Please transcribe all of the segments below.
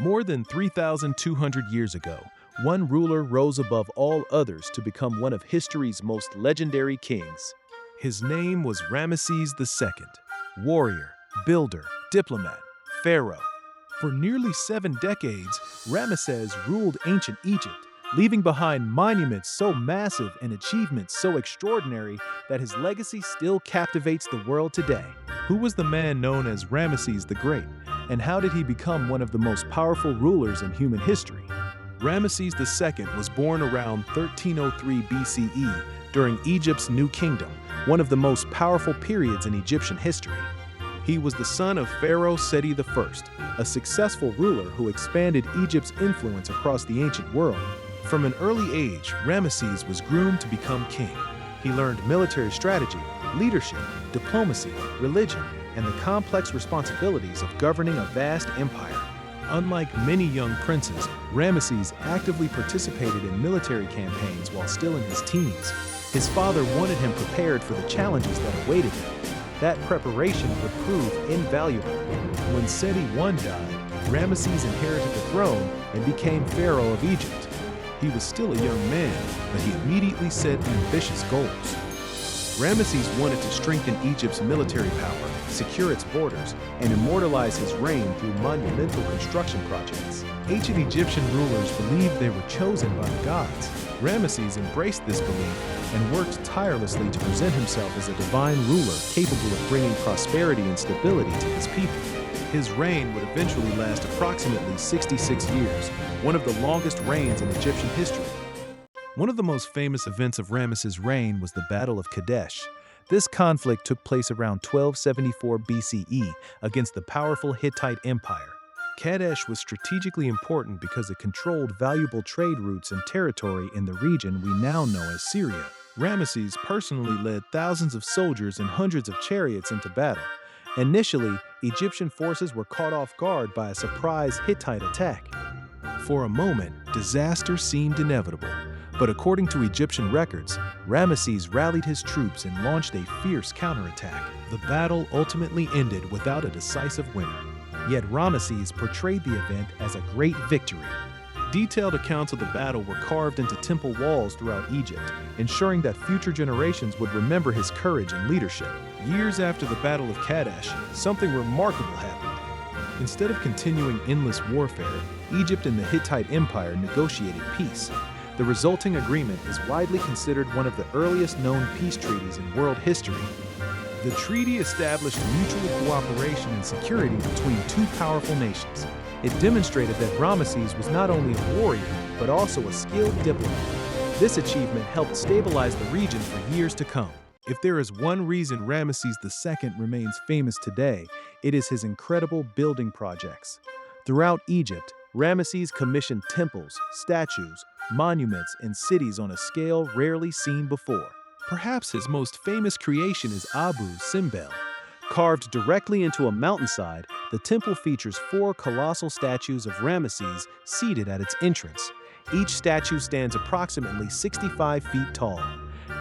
More than 3,200 years ago, one ruler rose above all others to become one of history's most legendary kings. His name was Ramesses II, warrior, builder, diplomat, pharaoh. For nearly 7 decades, Ramesses ruled ancient Egypt, leaving behind monuments so massive and achievements so extraordinary that his legacy still captivates the world today. Who was the man known as Ramesses the Great, and how did he become one of the most powerful rulers in human history? Ramesses II was born around 1303 BCE during Egypt's New Kingdom, one of the most powerful periods in Egyptian history. He was the son of Pharaoh Seti I, a successful ruler who expanded Egypt's influence across the ancient world. From an early age, Ramesses was groomed to become king. He learned military strategy, leadership, diplomacy, religion, and the complex responsibilities of governing a vast empire. Unlike many young princes, Ramesses actively participated in military campaigns while still in his teens. His father wanted him prepared for the challenges that awaited him. That preparation would prove invaluable. When Seti I died, Ramesses inherited the throne and became Pharaoh of Egypt. He was still a young man, but he immediately set ambitious goals. Ramesses wanted to strengthen Egypt's military power, secure its borders, and immortalize his reign through monumental construction projects. Ancient Egyptian rulers believed they were chosen by the gods. Ramesses embraced this belief and worked tirelessly to present himself as a divine ruler capable of bringing prosperity and stability to his people. His reign would eventually last approximately 66 years, one of the longest reigns in Egyptian history. One of the most famous events of Ramesses' reign was the Battle of Kadesh. This conflict took place around 1274 BCE against the powerful Hittite Empire. Kadesh was strategically important because it controlled valuable trade routes and territory in the region we now know as Syria. Ramesses personally led thousands of soldiers and hundreds of chariots into battle. Initially, Egyptian forces were caught off guard by a surprise Hittite attack. For a moment, disaster seemed inevitable, but according to Egyptian records, Ramesses rallied his troops and launched a fierce counterattack. The battle ultimately ended without a decisive winner. Yet Ramesses portrayed the event as a great victory. Detailed accounts of the battle were carved into temple walls throughout Egypt, ensuring that future generations would remember his courage and leadership. Years after the Battle of Kadesh, something remarkable happened. Instead of continuing endless warfare, Egypt and the Hittite Empire negotiated peace. The resulting agreement is widely considered one of the earliest known peace treaties in world history. The treaty established mutual cooperation and security between two powerful nations. It demonstrated that Ramesses was not only a warrior, but also a skilled diplomat. This achievement helped stabilize the region for years to come. If there is one reason Ramesses II remains famous today, it is his incredible building projects. Throughout Egypt, Ramesses commissioned temples, statues, monuments, and cities on a scale rarely seen before. Perhaps his most famous creation is Abu Simbel. Carved directly into a mountainside, the temple features 4 colossal statues of Ramesses seated at its entrance. Each statue stands approximately 65 feet tall.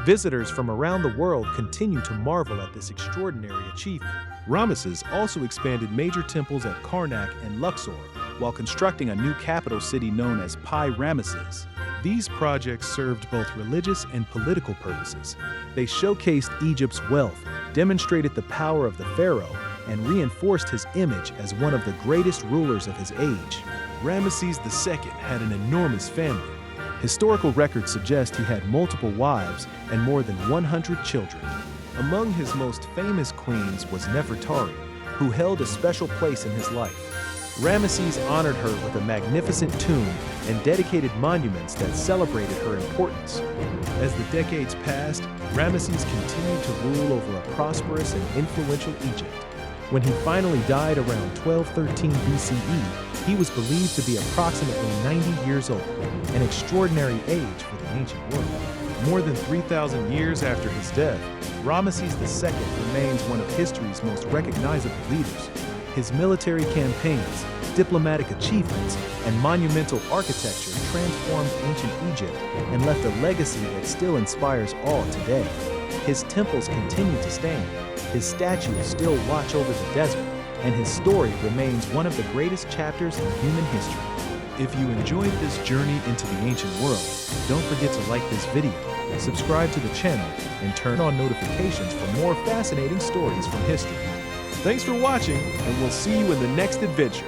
Visitors from around the world continue to marvel at this extraordinary achievement. Ramesses also expanded major temples at Karnak and Luxor, while constructing a new capital city known as Pi-Ramesses. These projects served both religious and political purposes. They showcased Egypt's wealth, demonstrated the power of the pharaoh, and reinforced his image as one of the greatest rulers of his age. Ramesses II had an enormous family. Historical records suggest he had multiple wives and more than 100 children. Among his most famous queens was Nefertari, who held a special place in his life. Ramesses honored her with a magnificent tomb and dedicated monuments that celebrated her importance. As the decades passed, Ramesses continued to rule over a prosperous and influential Egypt. When he finally died around 1213 BCE, he was believed to be approximately 90 years old, an extraordinary age for the ancient world. More than 3,000 years after his death, Ramesses II remains one of history's most recognizable leaders. His military campaigns, diplomatic achievements, and monumental architecture transformed ancient Egypt and left a legacy that still inspires awe today. His temples continue to stand, his statues still watch over the desert, and his story remains one of the greatest chapters in human history. If you enjoyed this journey into the ancient world, don't forget to like this video, subscribe to the channel, and turn on notifications for more fascinating stories from history. Thanks for watching, and we'll see you in the next adventure.